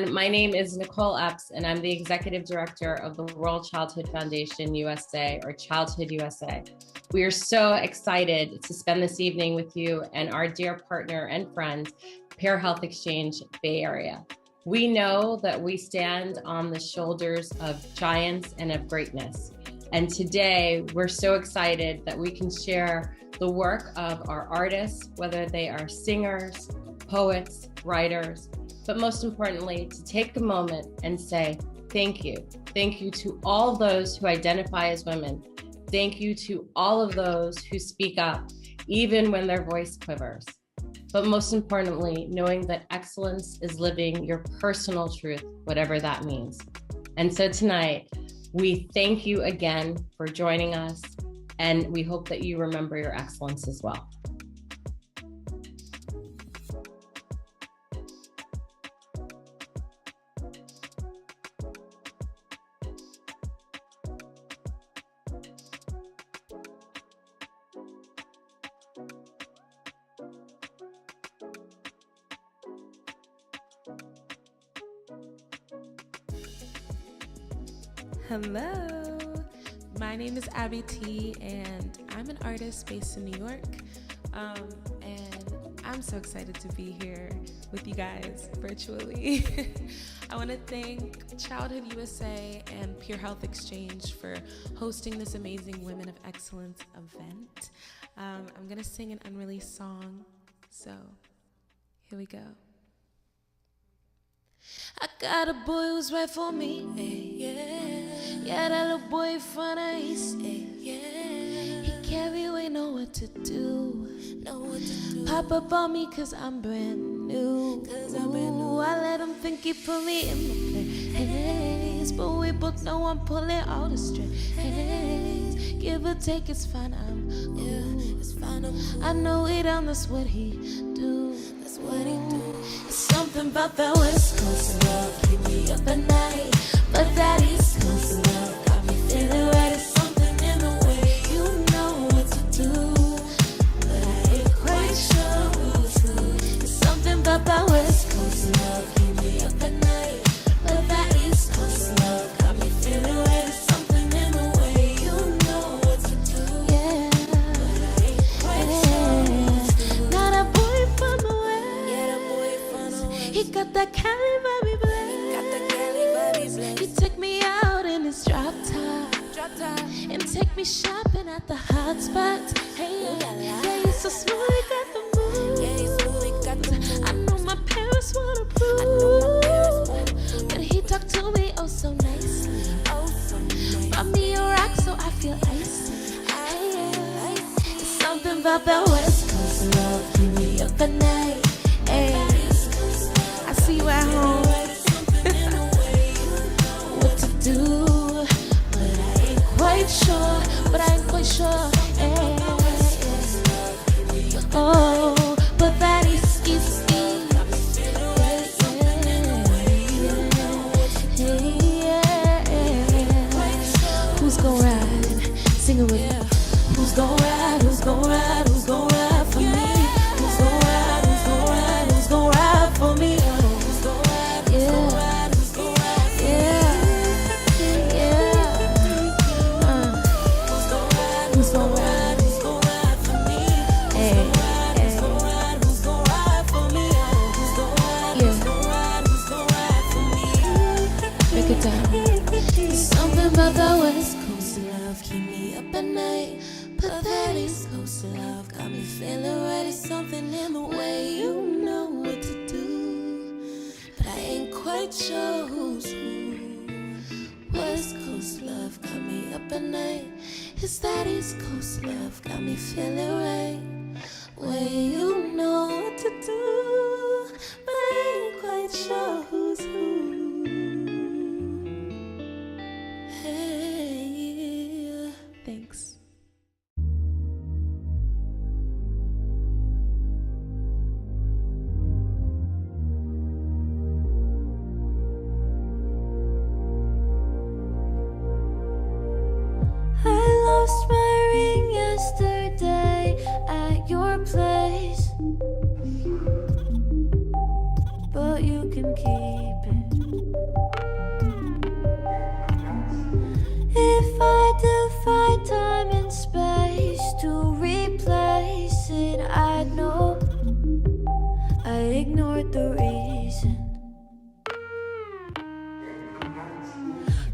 My name is Nicole Epps, and I'm the Executive Director of the World Childhood Foundation USA, or Childhood USA. We are so excited to spend this evening with you and our dear partner and friend, Peer Health Exchange Bay Area. We know that we stand on the shoulders of giants and of greatness. And today, we're so excited that we can share the work of our artists, whether they are singers, poets, writers, but most importantly, to take a moment and say, thank you. Thank you to all those who identify as women. Thank you to all of those who speak up, even when their voice quivers. But most importantly, knowing that excellence is living your personal truth, whatever that means. And so tonight, we thank you again for joining us, and we hope that you remember your excellence as well. Hello, my name is Abby T, and I'm an artist based in New York, and I'm so excited to be here with you guys virtually. I want to thank Childhood USA and Peer Health Exchange for hosting this amazing Women of Excellence event. I'm going to sing an unreleased song, so here we go. I got a boy who's right for me, yeah, that little boy from the east, yeah. He carry weight, know what to do, Pop up on me cause I'm brand new, I let him think he put me in my place, but we both know I'm pulling all the strings, give or take, it's fine, it's fine, I know it down, that's what he do. It's something about that West Coast love, keep me up at night. But that East Coast love got me feeling right. It's something in the way you know what to do, but I ain't quite sure who's who. It's something about that West Coast love, keep me up at night. But that East Coast love got me feeling right. It's something in the way you know what to do, yeah, but I ain't quite sure. Now that boy from the he got that Cali vibey blend. He took me out in his drop top and take me shopping at the hot spots. Hey, yeah, he's so smooth, he got the moves. I know my parents wanna prove, but he talked to me oh so nicely. Bought me a rock so I feel icy. It's something about that West Coast love, keep me up at night. Hey. See you at home. What to do, but I ain't quite sure. Oh, but that is easy. Who's gon' ride? Sing it with me. Who's gon' ride? Who's gon' ride? Who's gon' ride for me? Who's gon' ride? Who's gon' ride? Who's gon' ride for me? Something about that West Coast love keep me up at night, but that East Coast love got me feeling right. It's something in the way you know what to do, but I ain't quite sure who's who. West Coast love got me up at night. It's that East Coast love got me feeling right. Way you know what to do, but I ain't quite sure. I ignored the reason.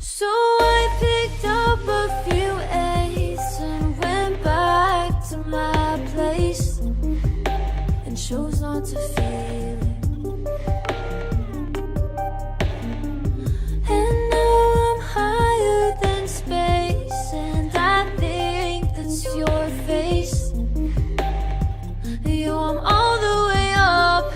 So I picked up a few A's and went back to my place and chose not to feel it. And now I'm higher than space, and I think that's your face. Yo, I'm all the way up.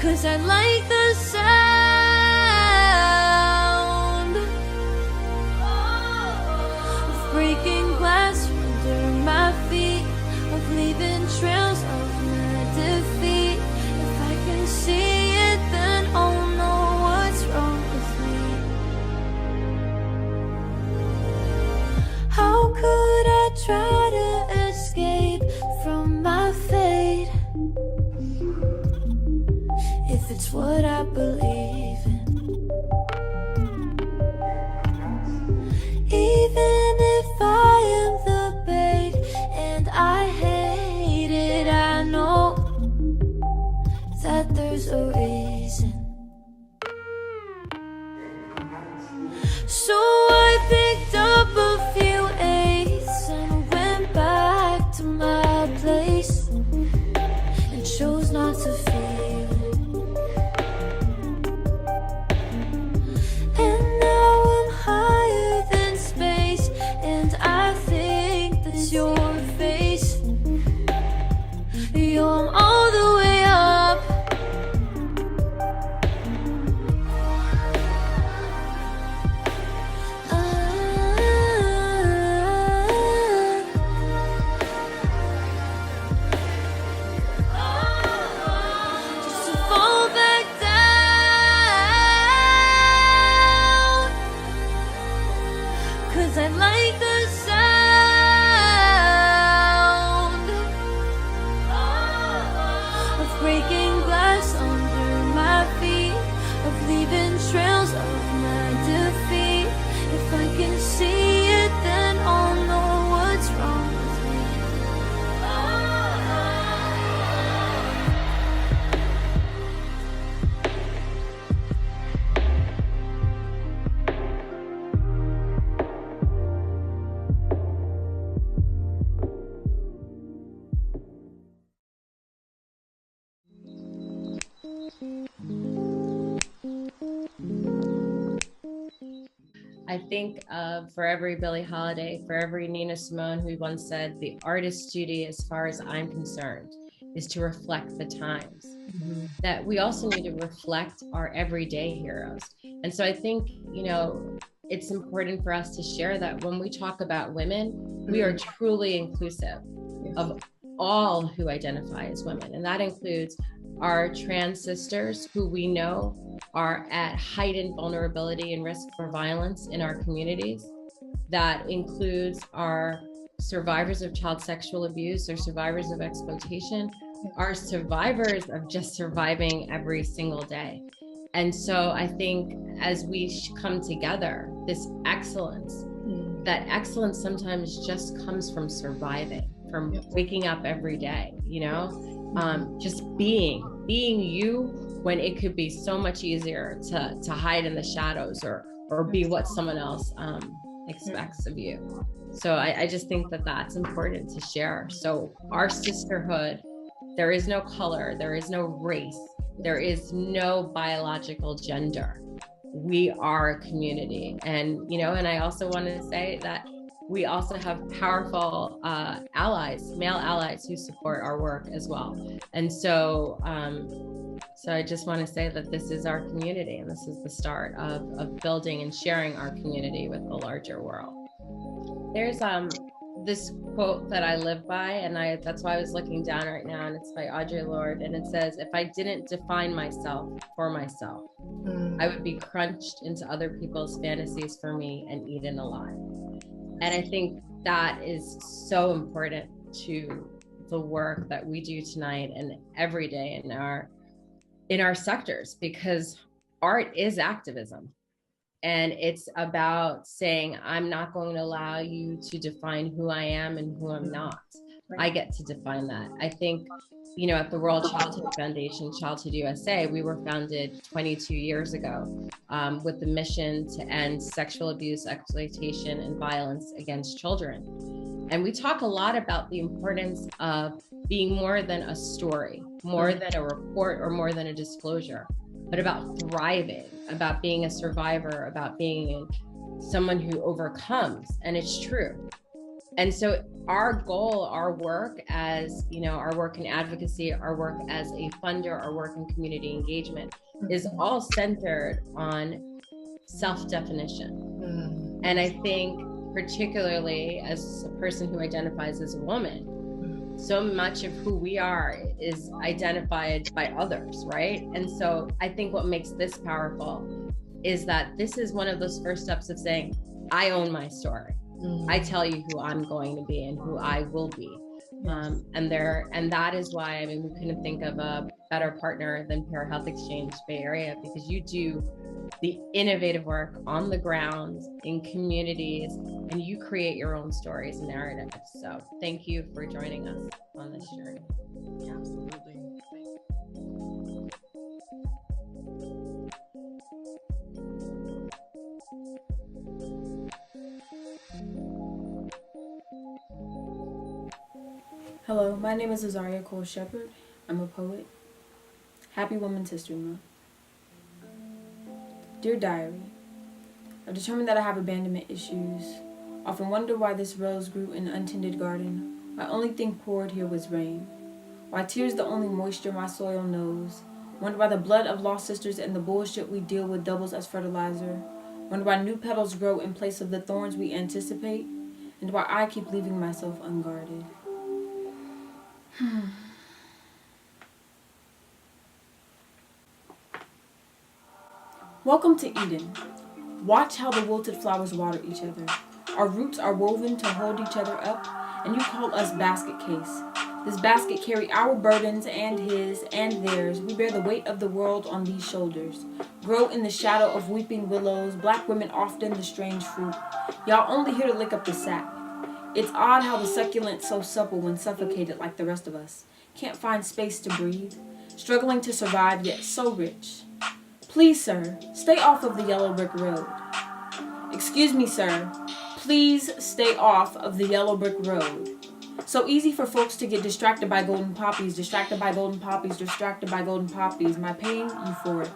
'Cause I like the sound of breaking glass under my feet, of leaving trails of my defeat. If I can see it, then I'll know what's wrong with me. How could I try to escape from my fate if it's what I believe in? Even if I am the bait and I hate it, I know that there's a reason. So I picked up a few eighths and went back to my place and chose not to feel it. And now I'm higher than space, and I think that's your face. Yo, I'm all the way up. 'Cause I like the sound of breaking glass under my feet, of leaving trails of my defeat. If I can see it, then I'll know what's wrong with me. I think of for every Billie Holiday, for every Nina Simone, who once said, the artist's duty, as far as I'm concerned, is to reflect the times. Mm-hmm. That we also need to reflect our everyday heroes. And so I think, you know, it's important for us to share that when we talk about women, we are truly inclusive of all who identify as women. And that includes our trans sisters, who we know are at heightened vulnerability and risk for violence in our communities. That includes our survivors of child sexual abuse, or survivors of exploitation, our survivors of just surviving every single day. And so I think as we come together, this excellence, that excellence sometimes just comes from surviving, from waking up every day, you know, just being you, when it could be so much easier to hide in the shadows or be what someone else expects of you. So I just think that that's important to share. So our sisterhood, there is no color, there is no race, there is no biological gender. We are a community. And, you know, and I also want to say that we also have powerful allies, male allies, who support our work as well. And so, so I just want to say that this is our community, and this is the start of building and sharing our community with the larger world. There's this quote that I live by, and that's why I was looking down right now, and it's by Audre Lorde, and it says, if I didn't define myself for myself, I would be crunched into other people's fantasies for me and eaten alive. And I think that is so important to the work that we do tonight and every day in our sectors, because art is activism. And it's about saying, I'm not going to allow you to define who I am and who I'm not. I get to define that. I think, at the World Childhood Foundation, Childhood USA, we were founded 22 years ago with the mission to end sexual abuse, exploitation, and violence against children. And we talk a lot about the importance of being more than a story, more than a report, or more than a disclosure, but about thriving, about being a survivor, about being someone who overcomes. And it's true. And so our goal, our work as, our work in advocacy, our work as a funder, our work in community engagement is all centered on self-definition. And I think particularly as a person who identifies as a woman, so much of who we are is identified by others, right? And so I think what makes this powerful is that this is one of those first steps of saying, I own my story. I tell you who I'm going to be and who I will be. And that is why, we couldn't think of a better partner than Pear Health Exchange Bay Area, because you do the innovative work on the ground in communities, and you create your own stories and narratives. So thank you for joining us on this journey. Yeah, absolutely. Hello, my name is Azariah Cole-Shepherd. I'm a poet. Happy Women's History Month. Dear Diary, I've determined that I have abandonment issues. Often wonder why this rose grew in an untended garden. Why only thing poured here was rain. Why tears the only moisture my soil knows. Wonder why the blood of lost sisters and the bullshit we deal with doubles as fertilizer. Wonder why new petals grow in place of the thorns we anticipate. And why I keep leaving myself unguarded. Welcome to Eden. Watch how the wilted flowers water each other. Our roots are woven to hold each other up, and you call us basket case. This basket carry our burdens and his and theirs. We bear the weight of the world on these shoulders. Grow in the shadow of weeping willows, black women often the strange fruit. Y'all only here to lick up the sap. It's odd how the succulent's so supple when suffocated like the rest of us. Can't find space to breathe. Struggling to survive, yet so rich. Please, sir, stay off of the yellow brick road. Excuse me, sir. Please stay off of the yellow brick road. So easy for folks to get distracted by golden poppies, distracted by golden poppies, distracted by golden poppies. My pain, euphoric.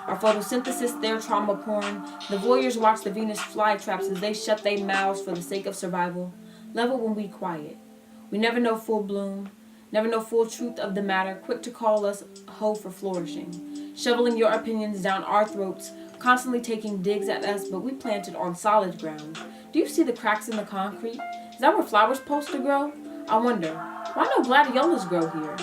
Our photosynthesis, their trauma porn. The voyeurs watch the Venus flytraps as they shut their mouths for the sake of survival. Level when we quiet. We never know full bloom. Never know full truth of the matter, quick to call us hoe for flourishing. Shoveling your opinions down our throats, constantly taking digs at us, but we planted on solid ground. Do you see the cracks in the concrete? Is that where flowers supposed to grow? I wonder, why no gladiolas grow here?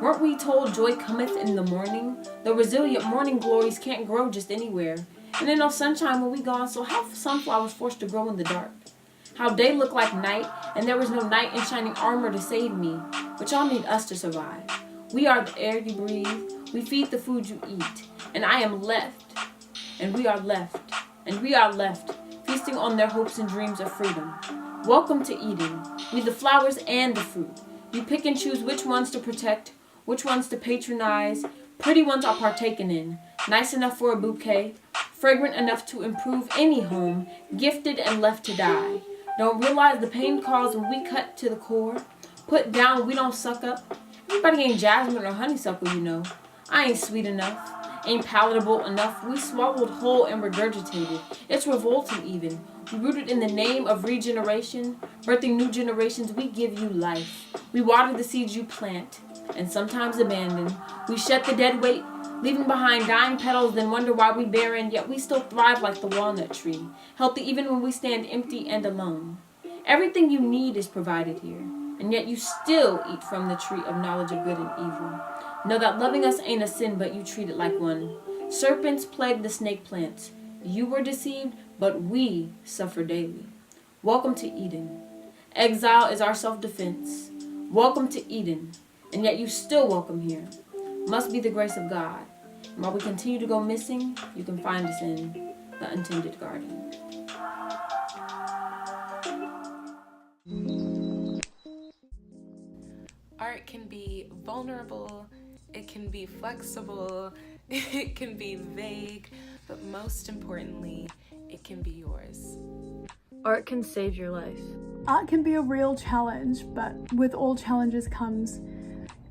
Weren't we told joy cometh in the morning? The resilient morning glories can't grow just anywhere. And then no sunshine when we gone, so how sunflowers forced to grow in the dark? How day looked like night, and there was no knight in shining armor to save me. But y'all need us to survive. We are the air you breathe. We feed the food you eat. And I am left. And we are left. And we are left, feasting on their hopes and dreams of freedom. Welcome to Eden. We the flowers and the fruit. You pick and choose which ones to protect, which ones to patronize. Pretty ones are partaken in. Nice enough for a bouquet. Fragrant enough to improve any home. Gifted and left to die. Don't realize the pain caused when we cut to the core. Put down, we don't suck up. Everybody ain't jasmine or honeysuckle, you know. I ain't sweet enough. Ain't palatable enough. We swallowed whole and regurgitated. It's revolting even. We rooted in the name of regeneration. Birthing new generations, we give you life. We water the seeds you plant. And sometimes abandon. We shed the dead weight, leaving behind dying petals, then wonder why we barren, yet we still thrive like the walnut tree. Healthy even when we stand empty and alone. Everything you need is provided here. And yet you still eat from the tree of knowledge of good and evil. Know that loving us ain't a sin, but you treat it like one. Serpents plague the snake plants. You were deceived, but we suffer daily. Welcome to Eden. Exile is our self-defense. Welcome to Eden, and yet you still welcome here. Must be the grace of God. And while we continue to go missing, you can find us in the untended garden. Art can be vulnerable, it can be flexible, it can be vague, but most importantly, it can be yours. Art can save your life. Art can be a real challenge, but with all challenges comes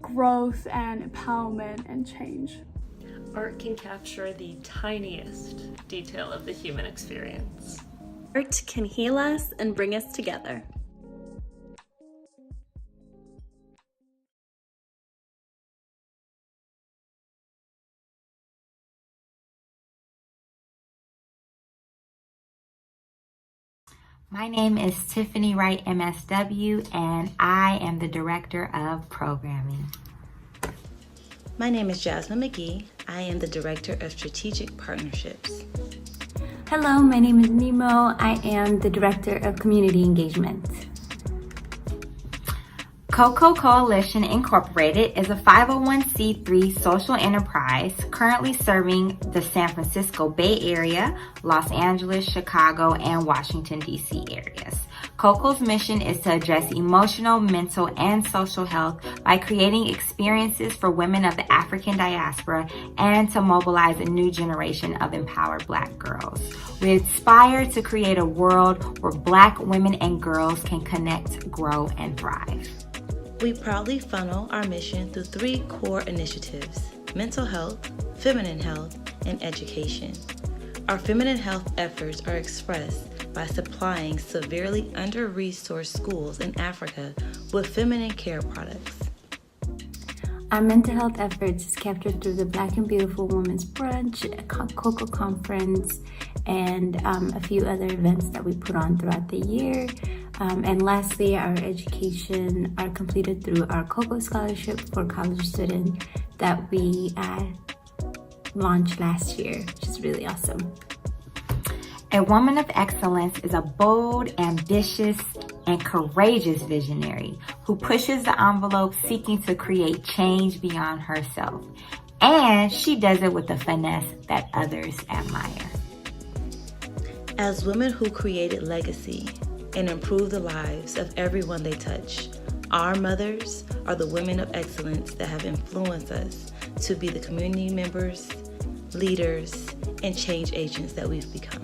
growth and empowerment and change. Art can capture the tiniest detail of the human experience. Art can heal us and bring us together. My name is Tiffany Wright, MSW, and I am the Director of Programming. My name is Jasmine McGee. I am the Director of Strategic Partnerships. Hello, my name is Nemo. I am the Director of Community Engagement. Cocoa Coalition Incorporated is a 501c3 social enterprise currently serving the San Francisco Bay Area, Los Angeles, Chicago, and Washington, D.C. areas. COCO's mission is to address emotional, mental, and social health by creating experiences for women of the African diaspora and to mobilize a new generation of empowered Black girls. We aspire to create a world where Black women and girls can connect, grow, and thrive. We proudly funnel our mission through 3 core initiatives: mental health, feminine health, and education. Our feminine health efforts are expressed by supplying severely under-resourced schools in Africa with feminine care products. Our mental health efforts is captured through the Black and Beautiful Women's Brunch, a COCO conference, and a few other events that we put on throughout the year. And lastly, our education are completed through our COCO Scholarship for college students that we launched last year, which is really awesome. A woman of excellence is a bold, ambitious, and courageous visionary who pushes the envelope seeking to create change beyond herself. And she does it with a finesse that others admire. As women who created legacy and improve the lives of everyone they touch, our mothers are the women of excellence that have influenced us to be the community members, leaders, and change agents that we've become.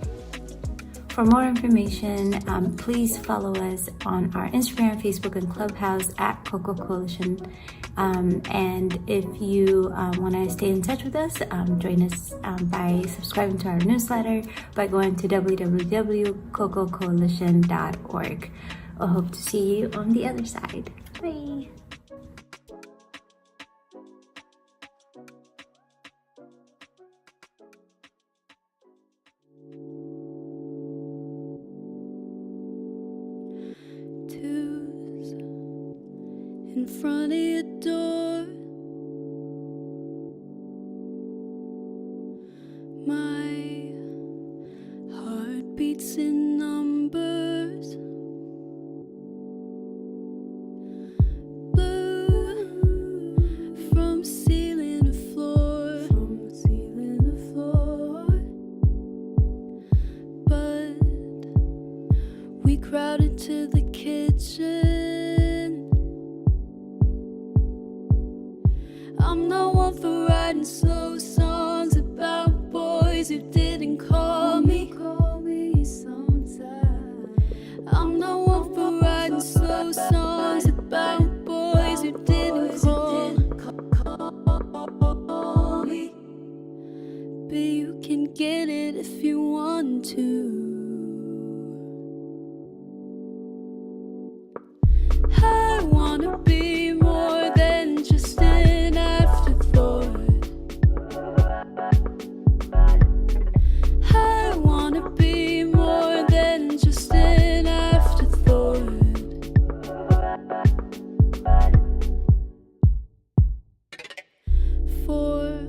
For more information, please follow us on our Instagram, Facebook, and Clubhouse at Cocoa Coalition. And if you want to stay in touch with us, join us by subscribing to our newsletter by going to www.cococoalition.org. I hope to see you on the other side. Bye. In front of your door, my heart beats in numbers. Blue from ceiling to floor, but we crowd into the kitchen. I'm not one for writing slow songs about boys who didn't call me sometime. I'm not one for writing slow songs about boys who didn't call me. But you can get it if you want to. I wanna be more than just an afterthought. I wanna be more than just an afterthought. For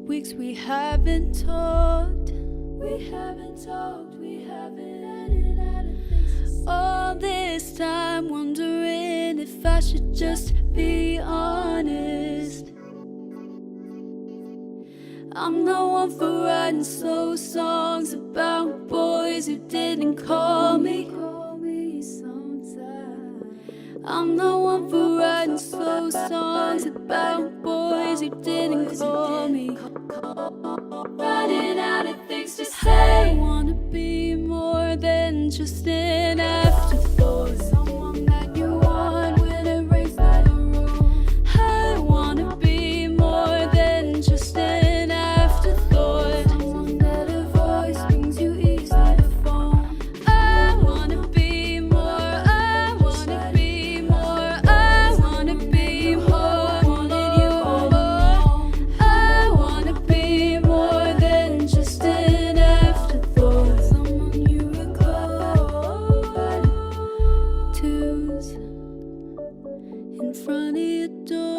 weeks we haven't talked, we haven't had it out of things to say. All this waste time wondering if I should just be honest. I'm the one for writing slow songs about boys who didn't call me. I'm the one for writing slow songs about boys who didn't call me. Running out of things to say. I wanna be more than just an afterthought. Someone that you want when it rains down the road. I wanna be more than just an afterthought. Someone that a voice brings you easy to phone. I wanna be more. I wanna be more. I wanna be more. Wanted you all along. I wanna be more than just an afterthought. Someone you recall. Twos in front of your door.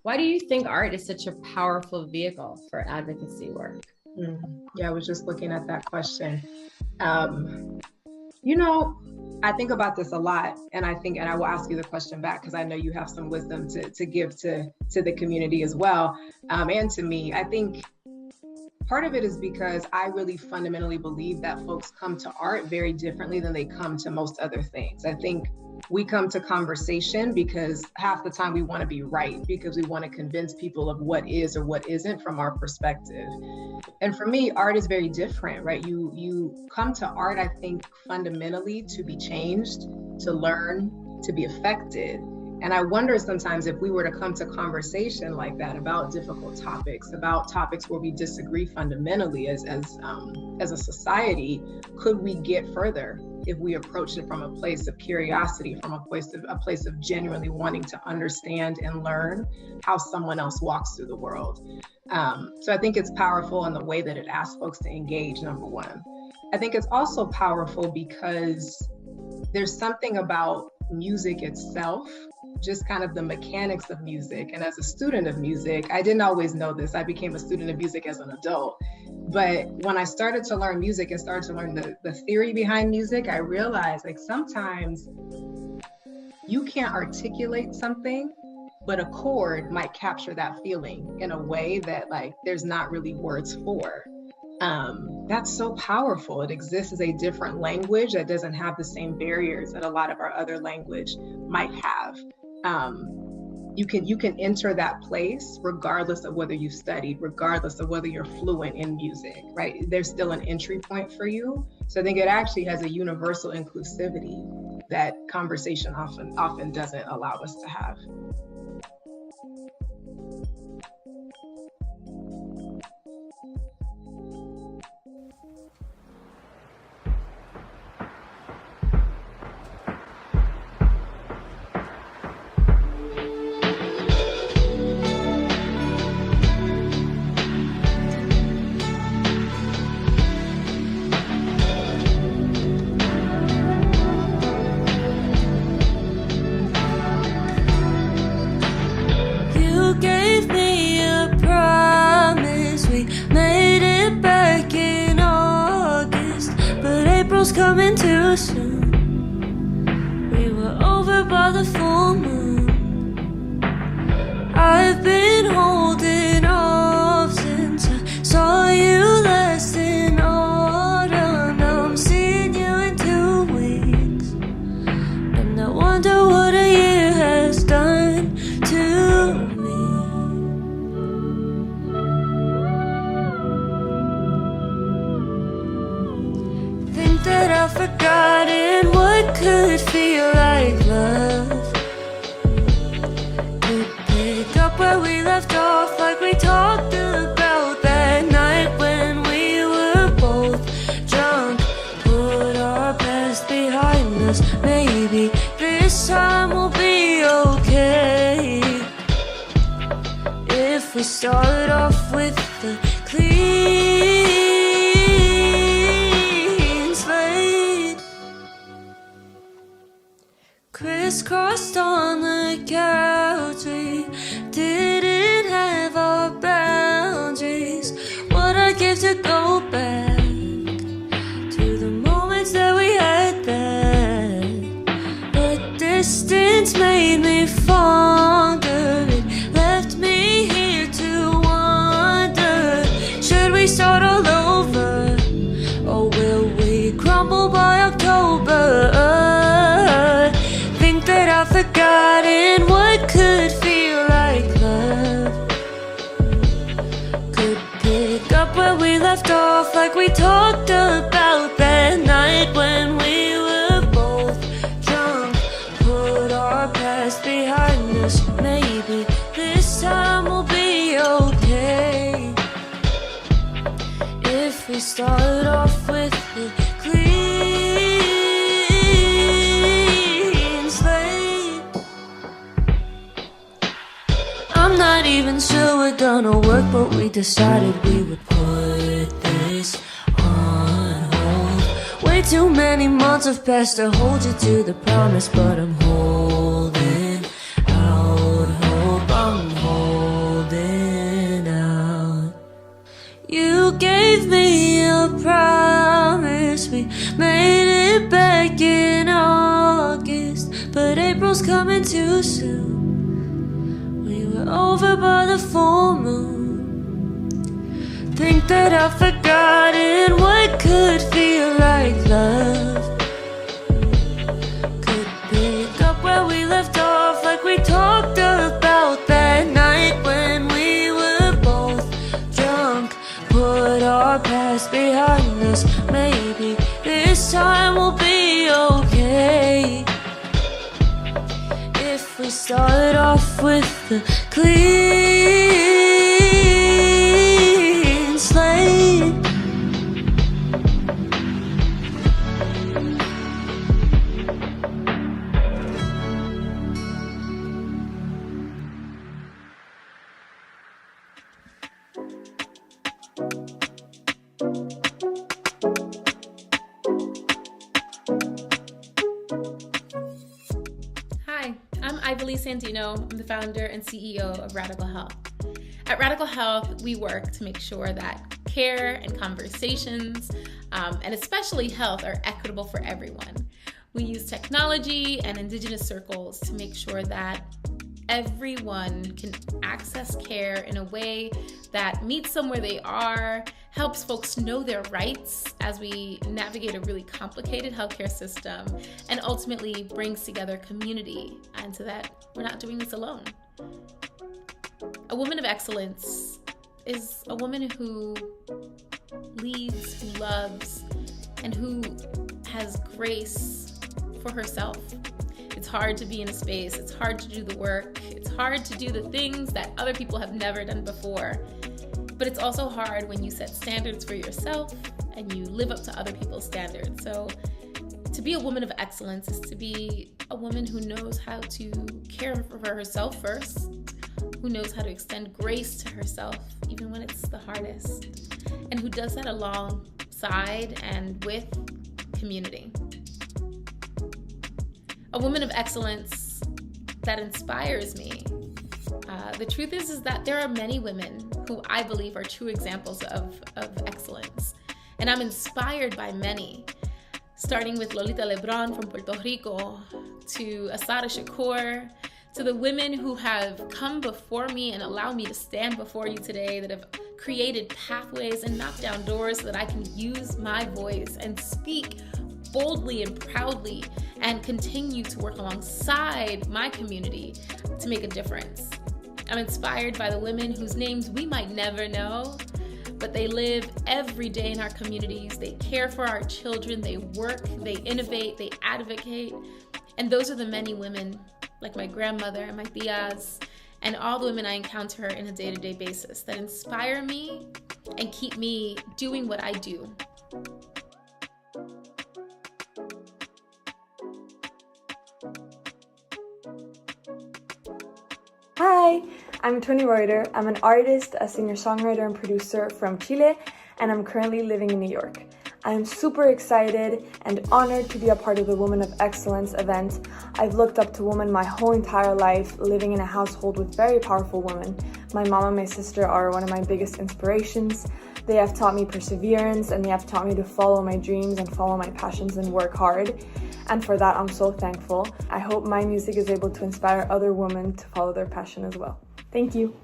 Why do you think art is such a powerful vehicle for advocacy work? Yeah, I was just looking at that question. I think about this a lot, and I will ask you the question back because I know you have some wisdom to give to the community as well, and to me. I think part of it is because I really fundamentally believe that folks come to art very differently than they come to most other things. I think we come to conversation because half the time we want to be right, because we want to convince people of what is or what isn't from our perspective. And for me, art is very different, right? You come to art, I think, fundamentally to be changed, to learn, to be affected. And I wonder sometimes if we were to come to conversation like that about difficult topics, about topics where we disagree fundamentally as a society, could we get further if we approach it from a place of curiosity, from a place of genuinely wanting to understand and learn how someone else walks through the world. So I think it's powerful in the way that it asks folks to engage, number one. I think it's also powerful because there's something about music itself, just kind of the mechanics of music. And as a student of music, I didn't always know this. I became a student of music as an adult. But when I started to learn music and started to learn the theory behind music, I realized like sometimes you can't articulate something, but a chord might capture that feeling in a way that like there's not really words for. That's so powerful. It exists as a different language that doesn't have the same barriers that a lot of our other language might have. You can enter that place regardless of whether you've studied, regardless of whether you're fluent in music, right? There's still an entry point for you. So I think it actually has a universal inclusivity that conversation often doesn't allow us to have. Coming too soon. We were over by the full moon. I've been holding off since I saw you last in autumn. Now I'm seeing you in 2 weeks, and I wonder what a year has done to me. That I've forgotten what could feel like love. Could pick up where we left off, like we talked about that night when we were both drunk. Put our past behind us. Maybe this time we'll be okay. If we start off with the clean. Crisscrossed on the couch, we didn't have our boundaries. What I give to go back to the moments that we had then. But distance made me fonder. It left me here to wonder. Should we start all over, or will we crumble by October? Think that I've forgotten what could feel like love. Could pick up where we left off, like we talked about that night when we were both drunk. Put our past behind us. Maybe this time will be okay. If we start off with the clean slate. I'm not even sure we're gonna work, but we decided we would put this on hold. Way too many months have passed to hold you to the promise, but I'm holding out hope. I'm holding out. You gave me a promise, we made it back in August, but April's coming too soon. We were over by the full moon. Think that I've forgotten what could feel like love. Could pick up where we left off, like we talked about that night when we were both drunk. Put our past behind us. Maybe this time will be okay. If we start off with the clean slate. Hi, I'm Wyley Santino. I'm the founder and CEO of Radical Health. At Radical Health, we work to make sure that care and conversations, and especially health, are equitable for everyone. We use technology and indigenous circles to make sure that everyone can access care in a way that meets them where they are, helps folks know their rights as we navigate a really complicated healthcare system, and ultimately brings together community, and so that we're not doing this alone. A woman of excellence is a woman who leads, who loves, and who has grace for herself. It's hard to be in a space, it's hard to do the work, it's hard to do the things that other people have never done before. But it's also hard when you set standards for yourself and you live up to other people's standards. So to be a woman of excellence is to be a woman who knows how to care for herself first, who knows how to extend grace to herself even when it's the hardest, and who does that alongside and with community. A woman of excellence that inspires me. The truth is that there are many women who I believe are true examples of excellence. And I'm inspired by many, starting with Lolita Lebron from Puerto Rico, to Assata Shakur, to the women who have come before me and allow me to stand before you today, that have created pathways and knocked down doors so that I can use my voice and speak boldly and proudly and continue to work alongside my community to make a difference. I'm inspired by the women whose names we might never know, but they live every day in our communities. They care for our children, they work, they innovate, they advocate. And those are the many women, like my grandmother and my tias, and all the women I encounter on a day-to-day basis that inspire me and keep me doing what I do. Hi, I'm Toni Reutter. I'm an artist, a singer-songwriter and producer from Chile, and I'm currently living in New York. I am super excited and honored to be a part of the Women of Excellence event. I've looked up to women my whole entire life, living in a household with very powerful women. My mom and my sister are one of my biggest inspirations. They have taught me perseverance, and they have taught me to follow my dreams and follow my passions and work hard. And for that, I'm so thankful. I hope my music is able to inspire other women to follow their passion as well. Thank you.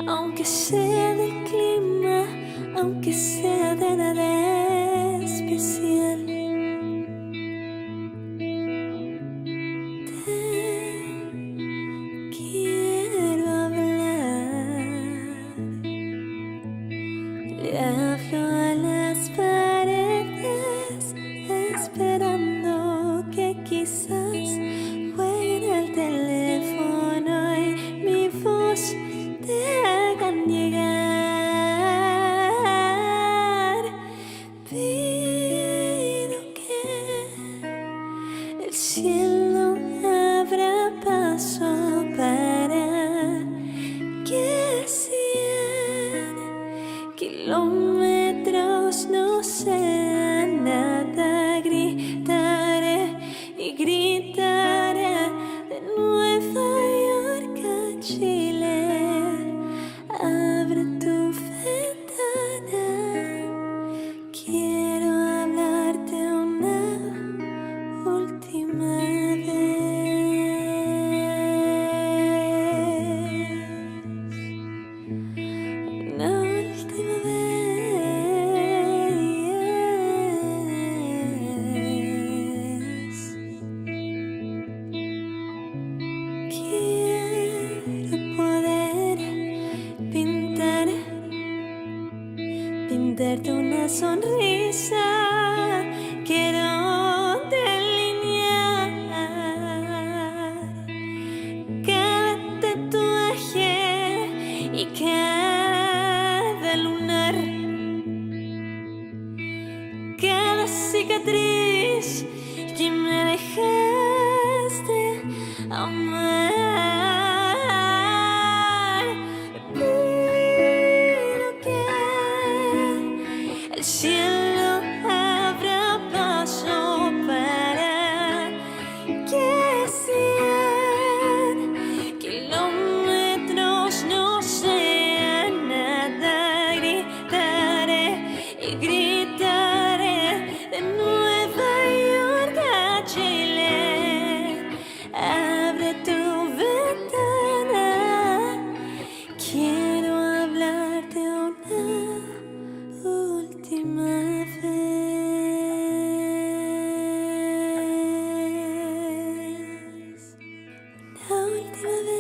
Aunque sea del clima, aunque sea de nada especial, te quiero hablar. Le hablo a las paredes, esperando que quizás jueguen al teléfono y mi voz te hagan llegar. Pido que el cielo abra paso para que 100 kilómetros no sean nada. Gritaré y gritaré de Nueva York a Chile. Abre tu ventana, quiero hablarte una última vez. Una última vez. Quiero poder pintarte una sonrisa, quiero delinear cada tatuaje y cada lunar, cada cicatriz que me dejaste amar. El cielo abra paso para que 100 kilómetros no sean nada. Gritaré y gritaré de Nueva York a Chile. Abre tu ventana, quiero hablarte una última vez. Una última vez.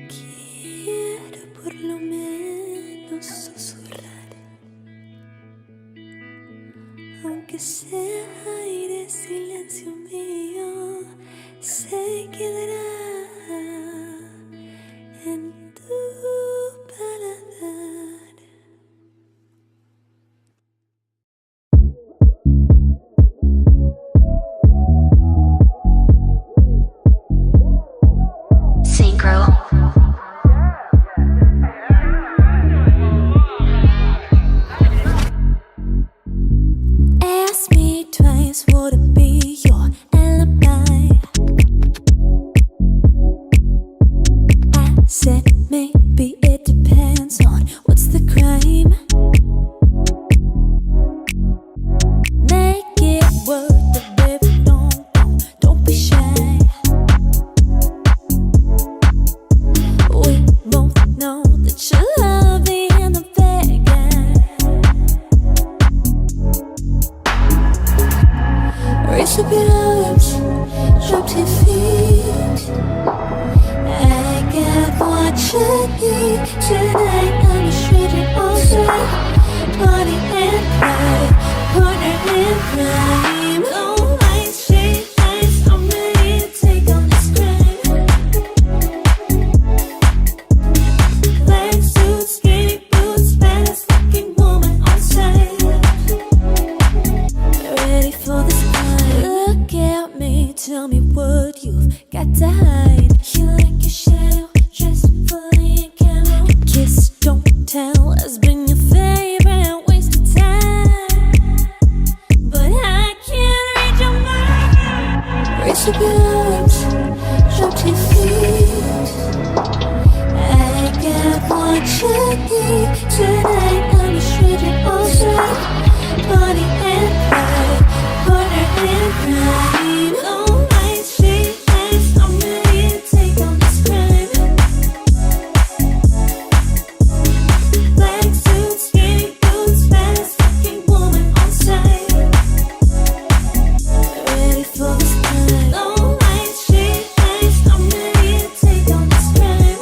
Quiero por lo menos susurrar, aunque sea aire, silencio mío, se quedará en tu paladar. Synchro. Ask me twice, would it be your alibi? I said maybe it depends on what's the crime. Make it worth it, baby, don't be shy. We both know that you're loving the bad guy. Raise up your arms, drop to your feet. I got what you need. Tonight I'm a shredded monster. Party and pride, partner in crime. Oh, lights, shade lights, I'm ready to take on this crime. Black suits, skinny boots, baddest looking woman on site. Ready for this fight. Look at me, tell me what you've got to hide. You like your shadow, dressed fully in camo. Kiss, don't tell, has been your favorite waste of time. But I can't read your mind. Raise up your arms, drop to your feet. I got what you need. Tonight I'm a shredded monster. Party and pride, partner in crime. Oh, lights, shade lights, I'm ready to take on this crime. Black suits, skinny boots, baddest looking woman on site. Ready for this crime. Oh, lights, shade lights, I'm ready to take on this crime.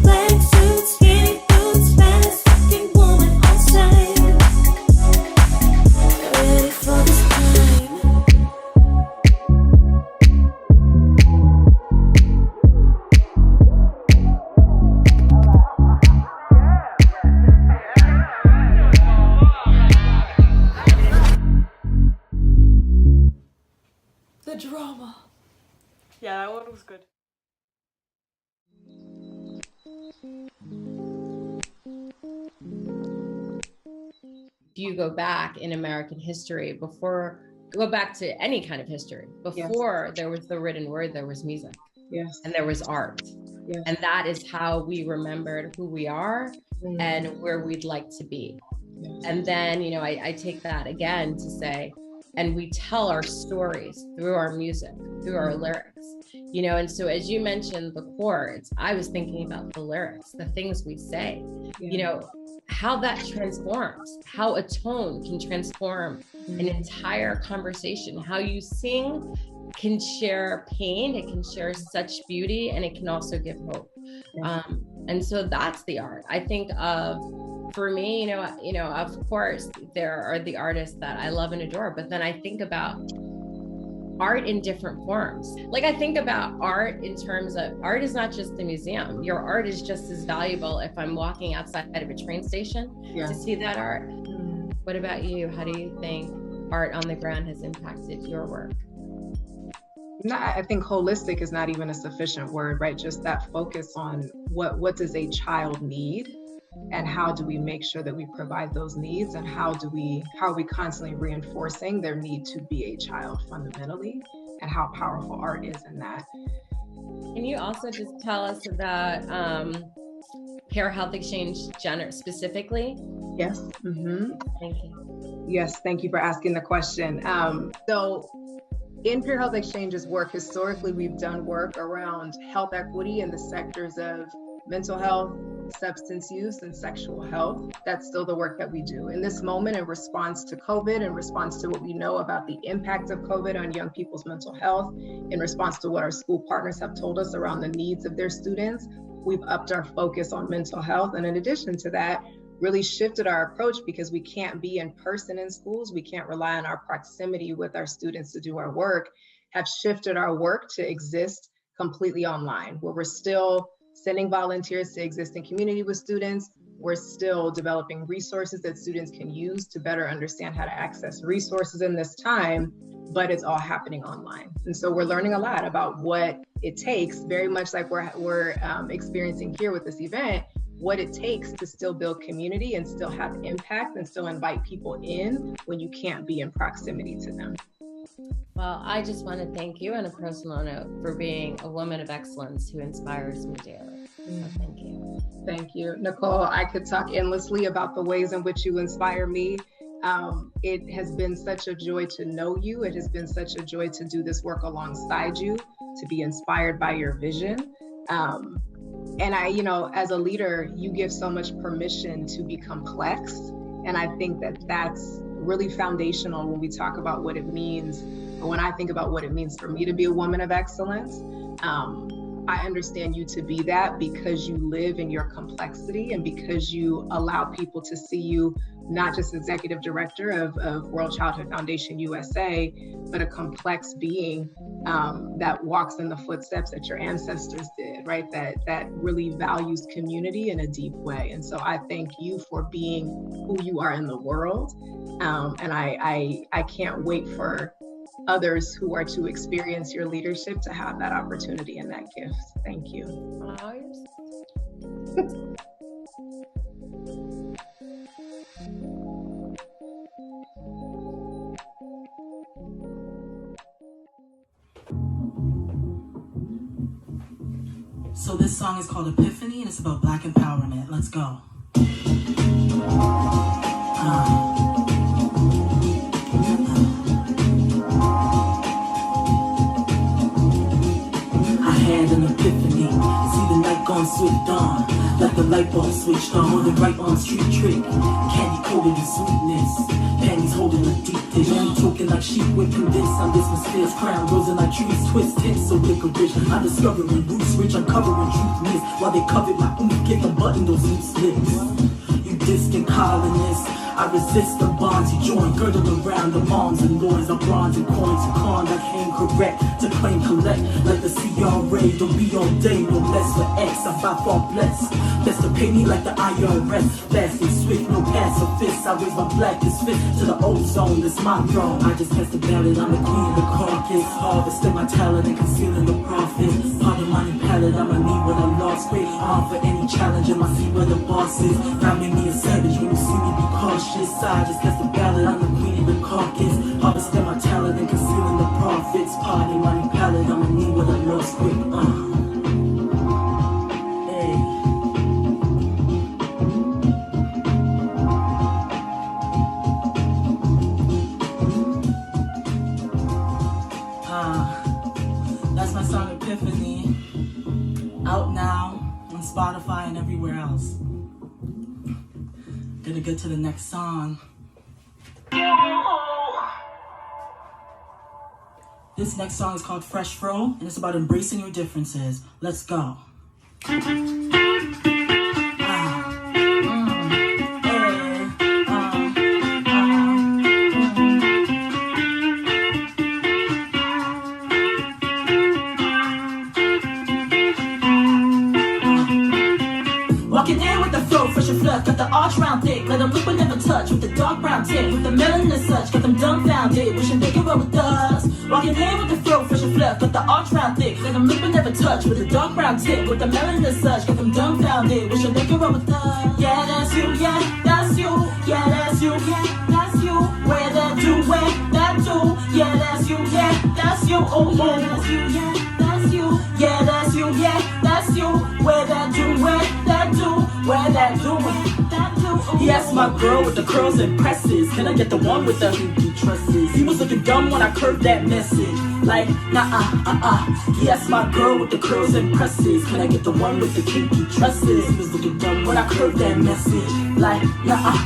Black suits, skinny boots, baddest looking woman on site. Ready for this crime. The drama. Yeah, that one was good. If you go back in American history, go back to any kind of history, before there was the written word, there was music. Yes. And there was art. Yes. And that is how we remembered who we are and where we'd like to be. Yes. And then, I take that again to say, and we tell our stories through our music, through our lyrics, and so as you mentioned the chords, I was thinking about the lyrics, the things we say, how that transforms, how a tone can transform an entire conversation, how you sing can share pain, it can share such beauty, and it can also give hope. And so that's the art. I think for me, of course, there are the artists that I love and adore, but then I think about art in different forms. Like I think about art in terms of art is not just a museum. Your art is just as valuable if I'm walking outside of a train station to see that art. What about you? How do you think art on the ground has impacted your work? No, I think holistic is not even a sufficient word, right? Just that focus on what does a child need, and how do we make sure that we provide those needs, and how are we constantly reinforcing their need to be a child fundamentally, and how powerful art is in that. Can you also just tell us about Peer Health Exchange specifically? Yes. Thank you. Yes, thank you for asking the question. So in Peer Health Exchange's work, historically, we've done work around health equity in the sectors of mental health, substance use, and sexual health. That's still the work that we do. In this moment, in response to COVID, in response to what we know about the impact of COVID on young people's mental health, in response to what our school partners have told us around the needs of their students, we've upped our focus on mental health. And in addition to that, really shifted our approach, because we can't be in person in schools. We can't rely on our proximity with our students to do our work, have shifted our work to exist completely online, where we're still sending volunteers to exist in community with students. We're still developing resources that students can use to better understand how to access resources in this time, but it's all happening online. And so we're learning a lot about what it takes, very much like we're experiencing here with this event, what it takes to still build community and still have impact and still invite people in when you can't be in proximity to them. Well, I just want to thank you on a personal note for being a woman of excellence who inspires me daily. So thank you. Thank you, Nicole. I could talk endlessly about the ways in which you inspire me. It has been such a joy to know you. It has been such a joy to do this work alongside you, to be inspired by your vision. And as a leader, you give so much permission to be complex. And I think that that's really foundational when we talk about what it means, or when I think about what it means for me to be a woman of excellence. I understand you to be that because you live in your complexity and because you allow people to see you not just executive director of World Childhood Foundation USA, but a complex being that walks in the footsteps that your ancestors did, right? That really values community in a deep way. And so I thank you for being who you are in the world. And I can't wait for others who are to experience your leadership to have that opportunity and that gift. Thank you. So this song is called Epiphany, and it's about Black empowerment. Let's go. Had an epiphany, see the night gone swift on, like the light bulb switched on, holding right on street trick, candy coated in sweetness, panties holding a deep dish, money talking like sheep, we're convinced on this mysterious crown, rosing like trees, twist hips so licorice, I'm discovering roots rich, uncovering truth myths, while they covet my oomph, kick and button those loose lips, you distant colonists, I resist the bonds you join, girdled around the moms and lords of bronze and coins and con that came correct to claim collect like the CRA. Don't be all day, no less for X. I'm by far blessed. Best to pay me like the IRS. Fast and swift, no pass or fist. I raise my blackest fist to the ozone. That's my throne. I just cast the ballot. I'm the queen of the carcass. Harvesting my talent and concealing the profit. Pardon my new palette. I'ma need what I lost. Great arm for any challenge. And I see where the boss is. Now make me a savage when you see me be cautious. I just cast the ballot. I'm the queen of the carcass. Harvesting my talent and concealing the profits. Pardon my new palette. I'ma need what I lost. Quick, Hey. That's my song Epiphany. Out now on Spotify and everywhere else. Gonna get to the next song. This next song is called Fresh Fro, and it's about embracing your differences. Let's go. Walking in with the flow, fresh and fluff, got the arch round thick, let them look but never touch, with the dark brown tip, with the melanin and such, got them dumbfounded, wishing they could roll with us. Walking in with the flow, fresh and fluff, got the arch round thick, let them look but never touch, with the dark brown tip, with the melanin and such, got them dumbfounded, wishing they could roll with us. Yeah, that's you, yeah, that's you, yeah, that's you, yeah, that's you, where that do, where that do, yeah, that's you, yeah, that's you, oh, yeah, that's you, yeah, that's you, yeah, that's you, yeah, that's you, where that do, where that do, where that do, that do. He asked my girl with the curls and presses, can I get the one with the kinky tresses? He was looking dumb when I curved that message, like nah. He asked my girl with the curls and presses, can I get the one with the kinky tresses? He was looking dumb when I curved that message, like nah.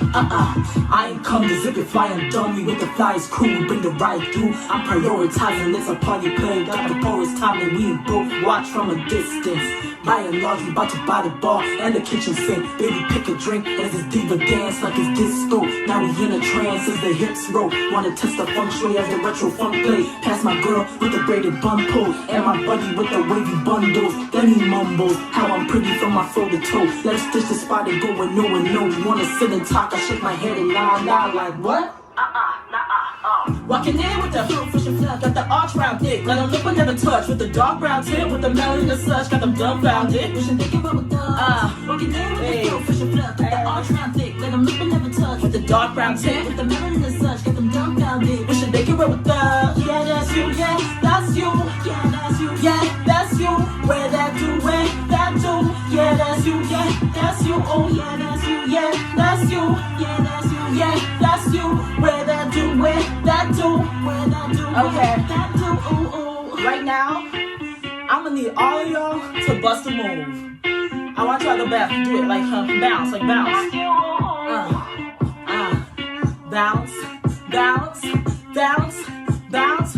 I ain't come to zip it, fly and dummy with the flyest crew, bring the ride through. I'm prioritizing, it's a party playing, got the forest time and we both watch from a distance. By and large, we about to buy the bar and the kitchen sink. Baby, pick a drink as this diva dance like it's disco. Now we in a trance as the hips roll. Wanna test the feng shui as the retro funk play. Pass my girl with the braided bun pull, and my buddy with the wavy bundles. Then he mumbles how I'm pretty from my throat to toe. Let's ditch the spot and go where no one knows. Wanna sit and talk, I shake my head and lie like what? Walking in with the fruit, fish and fluff, got the arch round thick, let them look but never touch, with the dark brown tip, with the melanin and such, got them dumbfounded, wishing they could roll with us. Walking in with the fruit, fish and fluff, got the arch round thick, let them look but never touch, with the dark brown tip, with the melanin and such, got them dumbfounded, wishing they could roll with us. Yeah, that's you, yeah, that's you, yeah, that's you, yeah, that's you, where that do, where that do, yeah, that's you, yeah, that's you, oh yeah, that's you, yeah, that's you, yeah, that's you, yeah, that's you, where that do, where that do, where that do, okay, that do, ooh, ooh. Right now, I'ma need all of y'all to bust a move. I want y'all to do it like bounce, like bounce. bounce, bounce, bounce, bounce.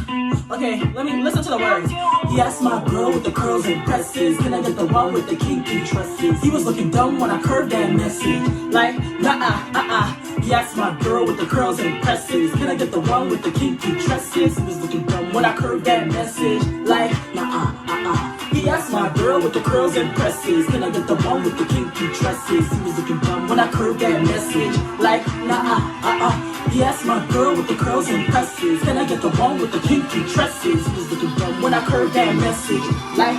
Okay, let me listen to the words. Yes, my girl with the curls and presses. Can I get the one with the kinky tresses? He was looking dumb when I curved that message. Like, Yes, my girl with the curls and presses. Can I get the one with the kinky tresses? He was looking dumb when I curved that message. Like, Yes, my girl with the curls and presses. Can I get the one with the kinky tresses? He was looking dumb when I curved that message. Like, Yes, my girl with the curls and presses. Can I get the one with the kinky tresses? He was looking dumb when I curved that message. Like,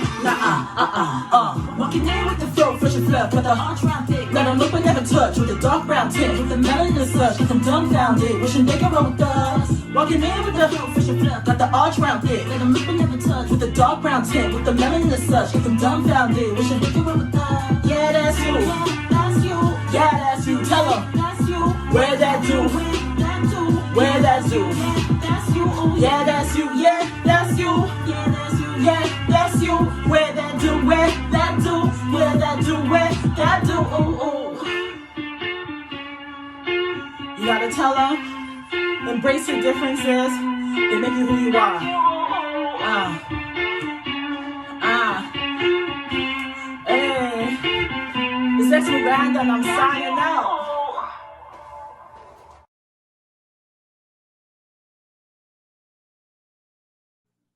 walking in with the flow, fresh and fluff, got the arch round dick. Let them look but never touch, with the dark brown tint, with the melanin and such, get them dumbfounded, wishing they could roll with us. Walking in with the flow, fresh and fluff, got the arch round dick. Let them look but never touch, with the dark brown tint, with the melanin and such, get them dumbfounded, wishing they could roll with us. Yeah, that's you. That's you. Yeah, that's you. Tell them. That's you. Where that do? Where that do? That's you. Yeah, that's you. Yeah, that's you. Yeah, that's you. Yeah, that's you. Where that do? Where that do? Where that do? Where that do? Ooh. You gotta tell them, embrace your differences. They make you who you are. Hey, it's Exmiranda and I'm signing out.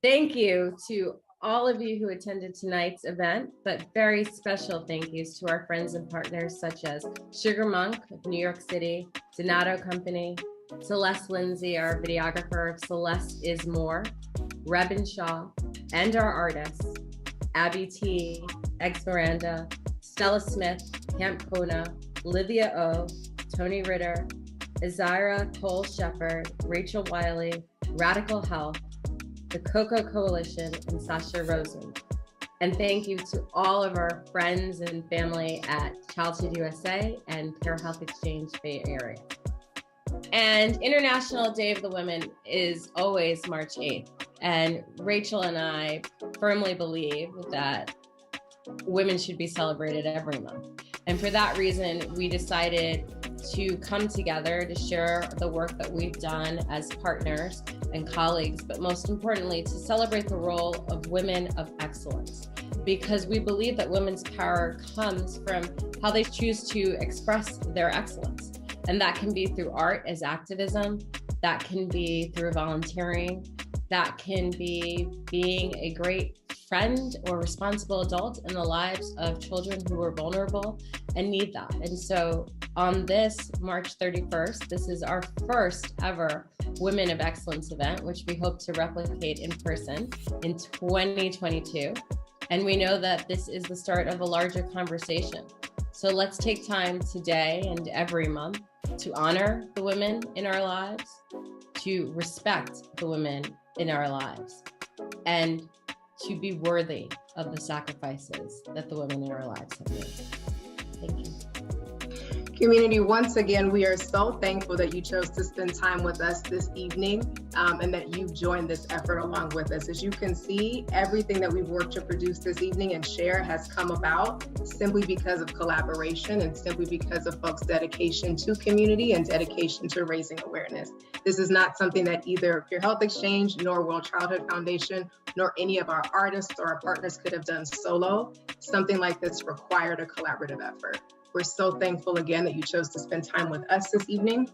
Thank you to all of you who attended tonight's event, but very special thank yous to our friends and partners such as Sugar Monk of New York City, Donato Company, Celeste Lindsay, our videographer, Celeste Is More, Rebin Shaw, and our artists, Abby T, Exmiranda, Stella Smyth, Camp Kona, Livia O, Toni Reutter, Azariah Cole-Shepherd, Rachel Wyley, Radical Health, the Cocoa Coalition, and Sasha Rosen. And thank you to all of our friends and family at Childhood USA and Care Health Exchange Bay Area. And International Day of the Women is always March 8th. And Rachel and I firmly believe that women should be celebrated every month. And for that reason, we decided to come together to share the work that we've done as partners and colleagues, but most importantly, to celebrate the role of women of excellence. Because we believe that women's power comes from how they choose to express their excellence. And that can be through art as activism, that can be through volunteering, that can be being a great friend or responsible adult in the lives of children who are vulnerable and need that. And so on this March 31st, this is our first ever Women of Excellence event, which we hope to replicate in person in 2022. And we know that this is the start of a larger conversation. So let's take time today and every month to honor the women in our lives, to respect the women in our lives, and to be worthy of the sacrifices that the women in our lives have made. Thank you. Community, once again, we are so thankful that you chose to spend time with us this evening and that you've joined this effort along with us. As you can see, everything that we've worked to produce this evening and share has come about simply because of collaboration and simply because of folks' dedication to community and dedication to raising awareness. This is not something that either Care Health Exchange nor World Childhood Foundation nor any of our artists or our partners could have done solo. Something like this required a collaborative effort. We're so thankful again that you chose to spend time with us this evening.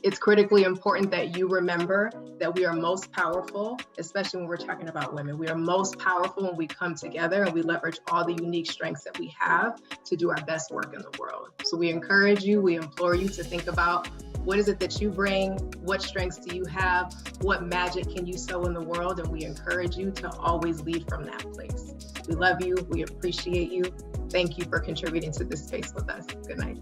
It's critically important that you remember that we are most powerful, especially when we're talking about women. We are most powerful when we come together and we leverage all the unique strengths that we have to do our best work in the world. So we encourage you, we implore you to think about what is it that you bring? What strengths do you have? What magic can you sow in the world? And we encourage you to always lead from that place. We love you. We appreciate you. Thank you for contributing to this space with us. Good night.